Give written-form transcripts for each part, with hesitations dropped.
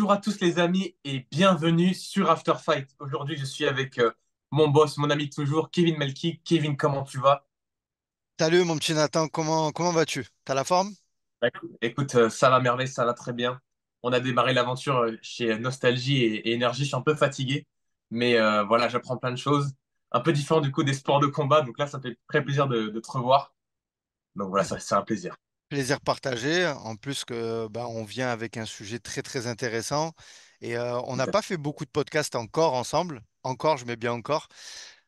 Bonjour à tous les amis et bienvenue sur After Fight. Aujourd'hui, je suis avec mon boss, mon ami de toujours, Kevin Melki. Kevin, comment tu vas? Salut mon petit Nathan, comment vas-tu? T'as la forme? Écoute, ça va merveille, ça va très bien. On a démarré l'aventure chez Nostalgie et Énergie. Je suis un peu fatigué, mais voilà, j'apprends plein de choses. Un peu différent du coup des sports de combat. Donc là, ça fait très plaisir de te revoir. Donc voilà, ça, c'est un plaisir. Plaisir partagé. En plus que on vient avec un sujet très très intéressant et on Tout n'a à pas fait. fait beaucoup de podcasts encore ensemble. Encore, je mets bien encore.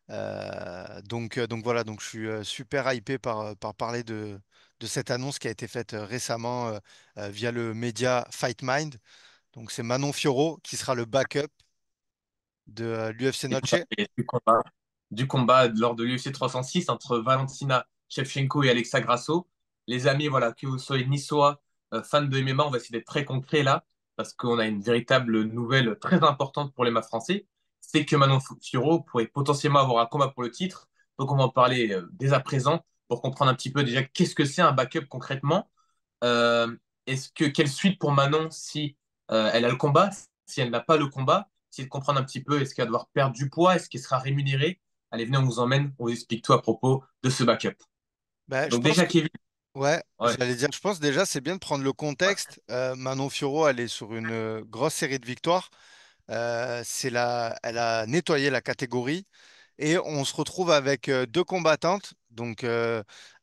Donc voilà, donc je suis super hypé par parler de cette annonce qui a été faite récemment via le média Fight Mind. Donc c'est Manon Fiorot qui sera le backup de l'UFC Et tout à Noche. fait. Du combat lors de l'UFC 306 entre Valentina Shevchenko et Alexa Grasso. Les amis, voilà, que vous soyez niçois, fans de MMA, on va essayer d'être très concret là, parce qu'on a une véritable nouvelle très importante pour les mâts français. C'est que Manon Fiorot pourrait potentiellement avoir un combat pour le titre. Donc on va en parler dès à présent pour comprendre un petit peu déjà qu'est-ce que c'est un backup concrètement. Euh, quelle suite pour Manon si elle a le combat, si elle n'a pas le combat, essayer de comprendre un petit peu est-ce qu'elle va devoir perdre du poids, est-ce qu'elle sera rémunérée. Allez, venez, on vous emmène, on vous explique tout à propos de ce backup. Je Donc pense déjà, que Kevin, Ouais, ouais, j'allais dire, je pense déjà c'est bien de prendre le contexte. Manon Fiorot, elle est sur une grosse série de victoires. Elle a nettoyé la catégorie et on se retrouve avec deux combattantes, donc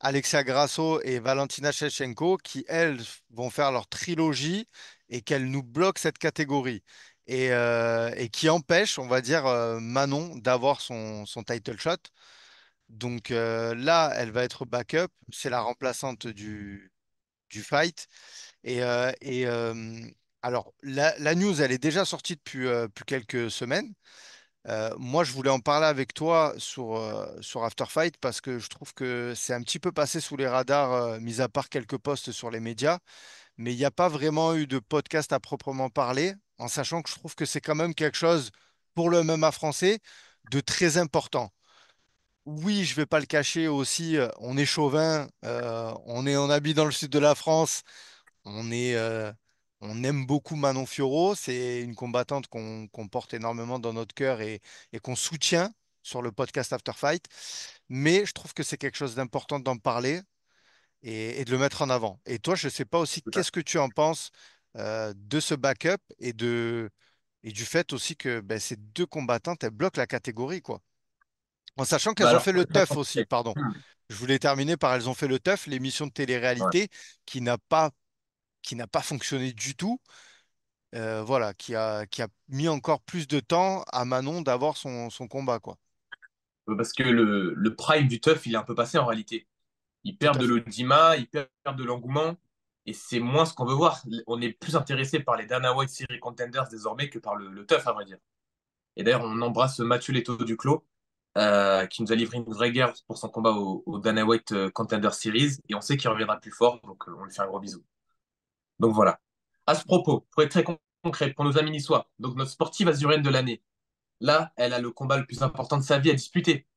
Alexia Grasso et Valentina Shevchenko, qui elles vont faire leur trilogie et qu'elles nous bloquent cette catégorie et qui empêchent, on va dire, Manon d'avoir son title shot. Donc là, elle va être backup. C'est la remplaçante du fight. Alors, la news, elle est déjà sortie depuis quelques semaines. Moi, je voulais en parler avec toi sur After Fight parce que je trouve que c'est un petit peu passé sous les radars, mis à part quelques posts sur les médias. Mais il n'y a pas vraiment eu de podcast à proprement parler, en sachant que je trouve que c'est quand même quelque chose pour le MMA français de très important. Oui, je vais pas le cacher aussi, on est chauvin, on habite dans le sud de la France, on est, euh, on aime beaucoup Manon Fiorot, c'est une combattante qu'on porte énormément dans notre cœur et qu'on soutient sur le podcast After Fight, mais je trouve que c'est quelque chose d'important d'en parler et de le mettre en avant. Et toi, je sais pas aussi, tout à qu'est-ce fait. que tu en penses de ce backup et du fait aussi que ces deux combattantes, elles bloquent la catégorie, quoi. En sachant Bah qu'elles ont alors, fait le teuf aussi, pardon. Je voulais terminer par elles ont fait le teuf, l'émission de ouais. télé-réalité qui n'a pas fonctionné du tout. Voilà, qui a mis encore plus de temps à Manon d'avoir son combat, quoi. Parce que le prime du TUF, il est un peu passé en réalité. Ils Tout perdent à de fait. l'audimat, ils perdent de l'engouement, et c'est moins ce qu'on veut voir. On est plus intéressé par les Dana White Series Contenders désormais que par le TUF, à vrai dire. Et d'ailleurs, on embrasse Mathieu Leto Duclos, qui nous a livré une vraie guerre pour son combat au Dana White Contender Series. Et on sait qu'il reviendra plus fort, donc on lui fait un gros bisou. Donc voilà. À ce propos, pour être très concret, pour nos amis niçois, donc notre sportive azurienne de l'année, là, elle a le combat le plus important de sa vie à disputer.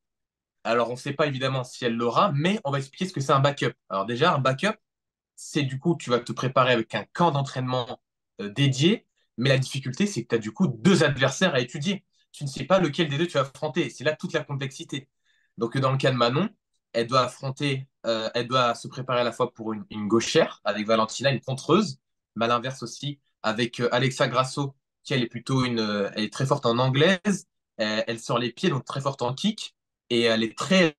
Alors, on ne sait pas évidemment si elle l'aura, mais on va expliquer ce que c'est un backup. Alors déjà, un backup, c'est du coup, tu vas te préparer avec un camp d'entraînement dédié, mais la difficulté, c'est que tu as du coup deux adversaires à étudier. Tu ne sais pas lequel des deux tu vas affronter. C'est là toute la complexité. Donc, dans le cas de Manon, elle doit se préparer à la fois pour une gauchère avec Valentina, une contreuse, mais à l'inverse aussi avec Alexa Grasso, qui elle est plutôt elle est très forte en anglaise, elle sort les pieds, donc très forte en kick, et elle est très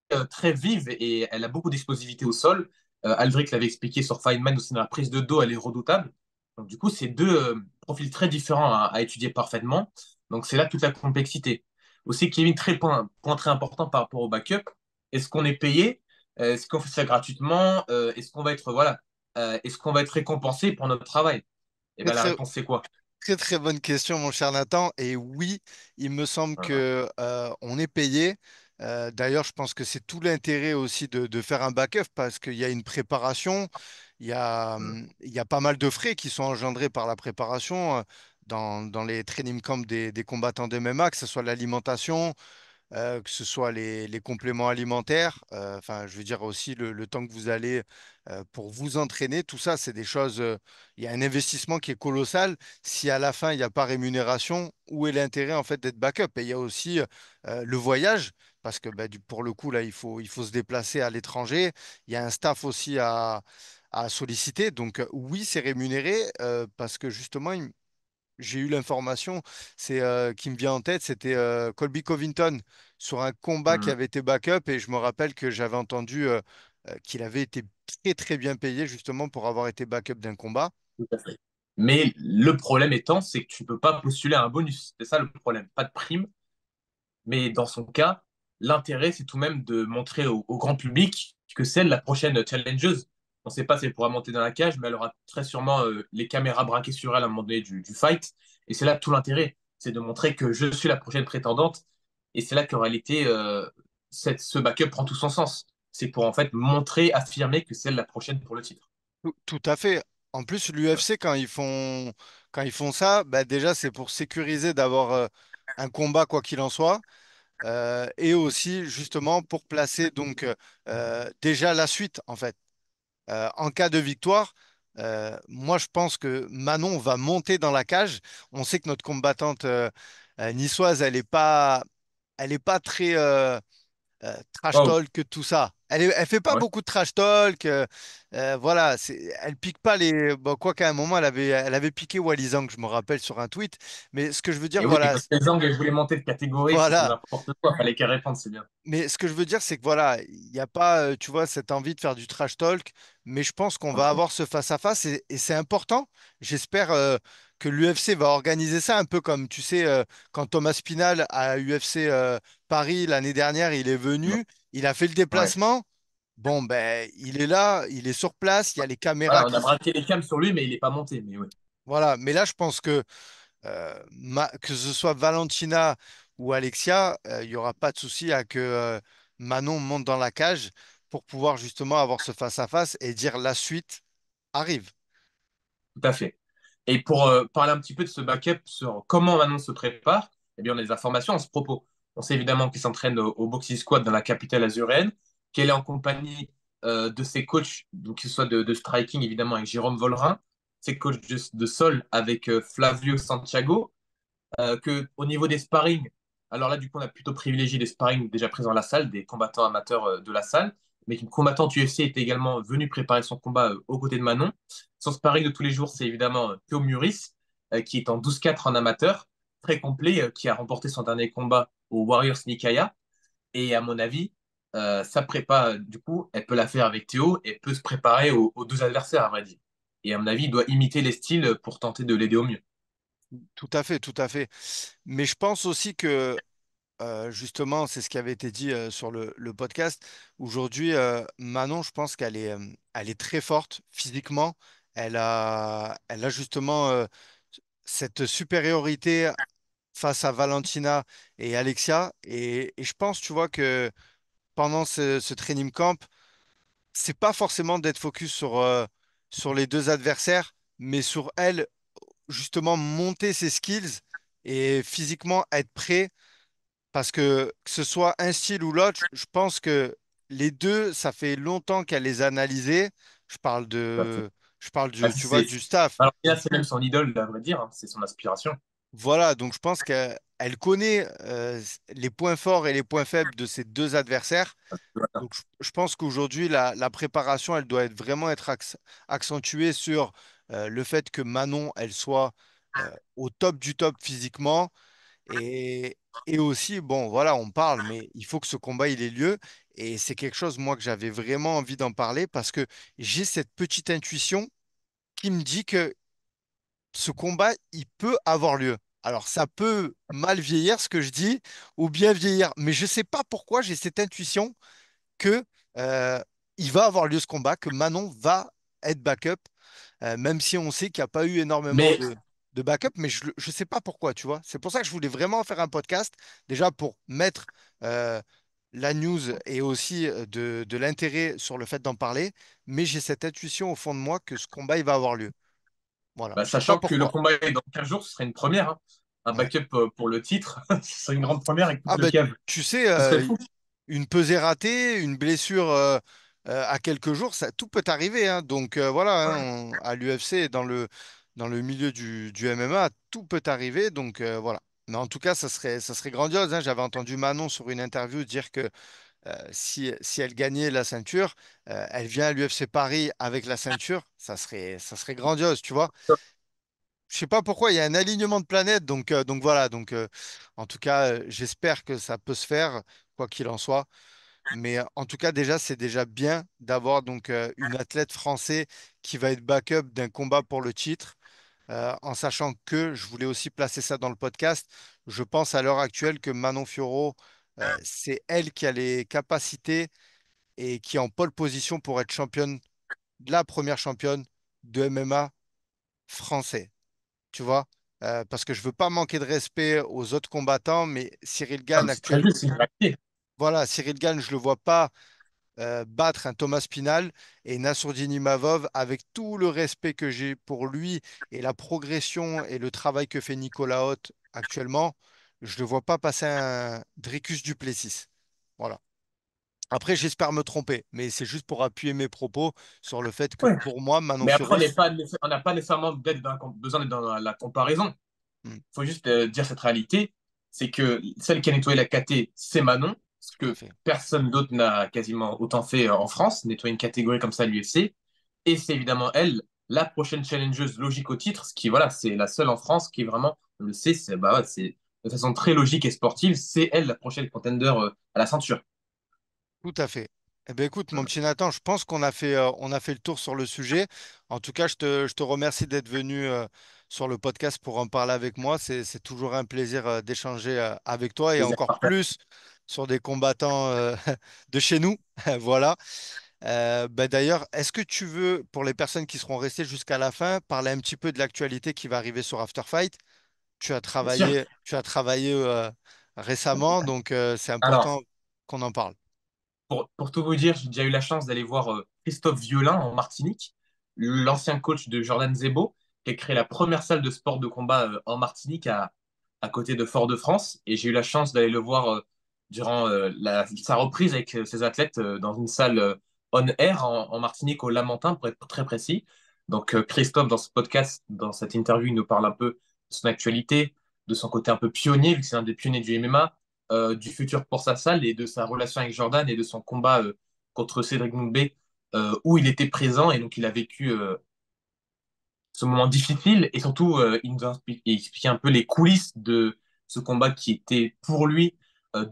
vive et elle a beaucoup d'explosivité au sol. Aldric l'avait expliqué sur Feynman aussi dans la prise de dos, elle est redoutable. Donc, du coup, c'est deux profils très différents à étudier parfaitement. Donc, c'est là toute la complexité. Aussi, Kevin, point très important par rapport au backup. Est-ce qu'on est payé? Est-ce qu'on fait ça gratuitement? Est-ce qu'on va être, voilà, est-ce qu'on va être récompensé pour notre travail? Et Très, ben, la très, réponse, c'est quoi? très, très bonne question, mon cher Nathan. Et oui, il me semble Voilà. que on est payé. D'ailleurs, je pense que c'est tout l'intérêt aussi de faire un backup parce qu'il y a une préparation, il y a pas mal de frais qui sont engendrés par la préparation dans les training camps des combattants de MMA, que ce soit l'alimentation, que ce soit les compléments alimentaires, enfin, je veux dire aussi le temps que vous allez pour vous entraîner, tout ça, c'est des choses, il y a un investissement qui est colossal. Si à la fin, il n'y a pas rémunération, où est l'intérêt en fait d'être backup? Et il y a aussi le voyage, parce que bah, pour le coup, là, il faut se déplacer à l'étranger. Il y a un staff aussi à solliciter. Donc oui, c'est rémunéré parce que justement, j'ai eu l'information, c'est qui me vient en tête, c'était Colby Covington sur un combat qui Hmm, avait été backup et je me rappelle que j'avais entendu qu'il avait été très très bien payé justement pour avoir été backup d'un combat. tout à fait. Mais le problème étant, c'est que tu ne peux pas postuler à un bonus. C'est ça le problème. Pas de prime. Mais dans son cas, l'intérêt, c'est tout de même de montrer au grand public que c'est la prochaine challengeuse. On ne sait pas si elle pourra monter dans la cage, mais elle aura très sûrement les caméras braquées sur elle à un moment donné du fight. Et c'est là tout l'intérêt. C'est de montrer que je suis la prochaine prétendante. Et c'est là qu'en réalité, ce backup prend tout son sens. C'est pour en fait montrer, affirmer que c'est la prochaine pour le titre. Tout à fait. En plus, l'UFC, quand ils font ça, bah, déjà, c'est pour sécuriser d'avoir un combat quoi qu'il en soit. Et aussi justement pour placer donc déjà la suite en fait. En cas de victoire, moi je pense que Manon va monter dans la cage. On sait que notre combattante niçoise, elle est pas très trash Oh, talk, tout ça. Elle fait pas ouais. beaucoup de trash talk. Voilà, elle pique pas les. Bon, quoi qu'à un moment, elle avait piqué Walizang, je me rappelle sur un tweet. Mais ce que je veux dire, Et oui, et voilà, quand les Angles voulaient monter de catégorie, que c'était voilà. n'importe quoi. Fallait qu'elle réponde, c'est bien. Mais ce que je veux dire, c'est que voilà, il n'y a pas, tu vois, cette envie de faire du trash talk, mais je pense qu'on va Ok. avoir ce face-à-face et c'est important. J'espère que l'UFC va organiser ça un peu comme, tu sais, quand Thomas Spinal à UFC Paris l'année dernière, il est venu, il a fait le Ouais. déplacement. Bon, ben, il est là, il est sur place, il y a les caméras Voilà, on a qui. braqué les cams sur lui, mais il n'est pas monté. Mais oui, Voilà, mais là, je pense que que ce soit Valentina ou Alexia, il n'y aura pas de souci à que Manon monte dans la cage pour pouvoir justement avoir ce face-à-face et dire la suite arrive. tout à fait. Et pour parler un petit peu de ce backup sur comment Manon se prépare, eh bien, on a des informations à ce propos. On sait évidemment qu'il s'entraîne au Boxing Squad dans la capitale azuréenne, qu'elle est en compagnie de ses coachs, donc que ce soit de striking évidemment avec Jérôme Vollerin, ses coachs de sol avec Flavio Santiago, que au niveau des sparring, alors là, du coup, on a plutôt privilégié des sparring déjà présents à la salle, des combattants amateurs de la salle, mais qu'une combattante UFC était également venue préparer son combat aux côtés de Manon. Son sparring de tous les jours, c'est évidemment Théo Muris, qui est en 12-4 en amateur, très complet, qui a remporté son dernier combat au Warriors Nikaya. Et à mon avis, sa prépa, du coup, elle peut la faire avec Théo et peut se préparer aux deux adversaires, à vrai dire. Et à mon avis, il doit imiter les styles pour tenter de l'aider au mieux. Tout à fait, tout à fait. Mais je pense aussi que justement, c'est ce qui avait été dit sur le podcast. Aujourd'hui, Manon, je pense elle est très forte physiquement. Elle a justement cette supériorité face à Valentina et Alexia. Et je pense, tu vois, que pendant ce training camp, c'est pas forcément d'être focus sur les deux adversaires, mais sur elle, justement, monter ses skills et physiquement être prêt. Parce que ce soit un style ou l'autre, je pense que les deux, ça fait longtemps qu'elle les a analysés. Je parle de, je parle Ah, tu vois, du staff. alors, là, c'est même son idole, à vrai dire, hein, c'est son aspiration. Voilà, donc je pense qu'elle connaît les points forts et les points faibles de ses deux adversaires. Voilà. Donc je pense qu'aujourd'hui, la préparation, elle doit vraiment être accentuée sur le fait que Manon, elle soit au top du top physiquement. Et, et aussi, bon, voilà, on parle, mais il faut que ce combat, il ait lieu. Et c'est quelque chose, moi, que j'avais vraiment envie d'en parler parce que j'ai cette petite intuition qui me dit que ce combat, il peut avoir lieu. Alors, ça peut mal vieillir ce que je dis, ou bien vieillir, mais je ne sais pas pourquoi j'ai cette intuition que euh, il va avoir lieu ce combat, que Manon va être backup, même si on sait qu'il n'y a pas eu énormément Mais de backup, mais je ne sais pas pourquoi, tu vois. C'est pour ça que je voulais vraiment faire un podcast, déjà pour mettre euh, la news et aussi de l'intérêt sur le fait d'en parler, mais j'ai cette intuition au fond de moi que ce combat, il va avoir lieu. Voilà, bah, je sais pas sachant que le pourquoi. combat est dans 15 jours, ce serait une première, hein. un Ouais. backup pour le titre, ce serait une grande première avec Ah le ben, Kev. tu sais, Ce serait fou. une pesée ratée, une blessure à quelques jours, ça, tout peut arriver, hein. Donc voilà, hein, à l'UFC, dans le milieu du MMA, tout peut arriver. Donc voilà. Mais en tout cas, ça serait grandiose, hein. J'avais entendu Manon sur une interview dire que si elle gagnait la ceinture, elle vient à l'UFC Paris avec la ceinture. Ça serait grandiose, tu vois. Je sais pas pourquoi, il y a un alignement de planètes, donc voilà. Donc, en tout cas, j'espère que ça peut se faire, quoi qu'il en soit. Mais en tout cas, déjà, c'est déjà bien d'avoir donc une athlète française qui va être backup d'un combat pour le titre, en sachant que je voulais aussi placer ça dans le podcast. Je pense à l'heure actuelle que Manon Fiorot, c'est elle qui a les capacités et qui est en pole position pour être championne, la première championne de MMA français, tu vois. Parce que je veux pas manquer de respect aux autres combattants, mais Cyril Ah, Gane mais c'est très juste, c'est une réalité. voilà, Cyril Gane, je le vois pas battre un Thomas Pinal et Nassourdine Imavov avec tout le respect que j'ai pour lui et la progression et le travail que fait Nicolas Haute actuellement, je ne le vois pas passer un Dricus du Plessis. Voilà. Après, j'espère me tromper, mais c'est juste pour appuyer mes propos sur le fait que Ouais. pour moi, Manon Mais après, Fiorot, on n'a pas nécessairement besoin d'être dans la comparaison. Hmm, Il faut juste dire cette réalité, c'est que celle qui a nettoyé la KT, c'est Manon, ce tout à que fait. personne d'autre n'a quasiment autant fait en France, nettoyer une catégorie comme ça à l'UFC. Et c'est évidemment elle, la prochaine challengeuse logique au titre, ce qui, voilà, c'est la seule en France qui vraiment, on le sait, c'est bah, ouais, c'est de façon très logique et sportive, c'est elle la prochaine contender à la ceinture. Tout à fait. Eh bien, écoute, mon petit Nathan, je pense on a fait le tour sur le sujet. En tout cas, je te remercie d'être venu sur le podcast pour en parler avec moi. C'est toujours un plaisir d'échanger avec toi et Plaisir encore partagé. plus sur des combattants de chez nous. Voilà. Ben, d'ailleurs, est-ce que tu veux, pour les personnes qui seront restées jusqu'à la fin, parler un petit peu de l'actualité qui va arriver sur After Fight? Bien sûr. Tu as travaillé récemment, donc c'est Alors, important qu'on en parle. pour tout vous dire, j'ai déjà eu la chance d'aller voir Christophe Violin en Martinique, l'ancien coach de Jordan Zebo, qui a créé la première salle de sport de combat en Martinique à côté de Fort-de-France. Et j'ai eu la chance d'aller le voir durant sa reprise avec ses athlètes dans une salle on air en Martinique, au Lamentin, pour être très précis. Donc, Christophe, dans ce podcast, dans cette interview, il nous parle un peu de son actualité, de son côté un peu pionnier, vu que c'est un des pionniers du MMA, du futur pour sa salle et de sa relation avec Jordan et de son combat contre Cédric Doumbé, où il était présent et donc il a vécu ce moment difficile et surtout il nous a expliqué un peu les coulisses de ce combat qui était pour lui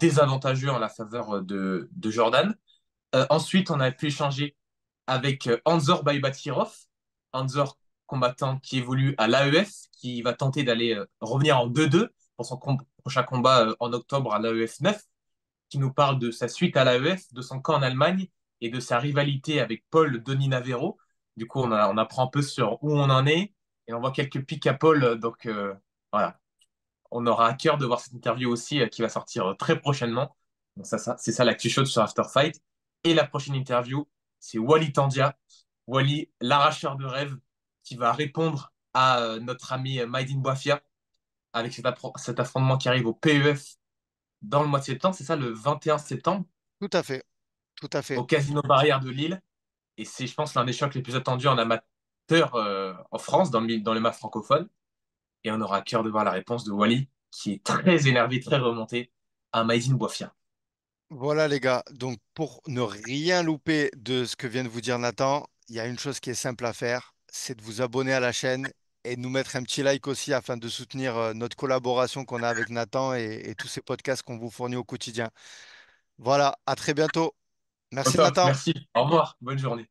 désavantageux en la faveur de Jordan. Ensuite, on a pu échanger avec Anzor Baybatirov, Anzor combattant qui évolue à l'AEF, qui va tenter d'aller revenir en 2-2 pour son prochain combat en octobre à l'AEF 9, qui nous parle de sa suite à l'AEF, de son camp en Allemagne et de sa rivalité avec Paul Denis Navero. Du coup, on apprend un peu sur où on en est et on voit quelques pics à Paul. Donc voilà, on aura à cœur de voir cette interview aussi qui va sortir très prochainement. Donc c'est ça l'actu chaude sur After Fight. Et la prochaine interview, c'est Wally Tandia, Wally, l'arracheur de rêve, qui va répondre à notre ami Maïdine Boifia avec cet affrontement qui arrive au PEF dans le mois de septembre. C'est ça, le 21 septembre, Tout à fait, tout à fait. au Casino Barrière de Lille. Et c'est, je pense, l'un des chocs les plus attendus en amateur en France, dans le MA francophone. Et on aura à cœur de voir la réponse de Wally, qui est très énervé, très remonté, à Maïdine Boifia. Voilà les gars, donc pour ne rien louper de ce que vient de vous dire Nathan, il y a une chose qui est simple à faire, c'est de vous abonner à la chaîne et de nous mettre un petit like aussi afin de soutenir notre collaboration qu'on a avec Nathan et tous ces podcasts qu'on vous fournit au quotidien. Voilà, à très bientôt. Au Merci top, Nathan. merci. Au revoir. Bonne journée.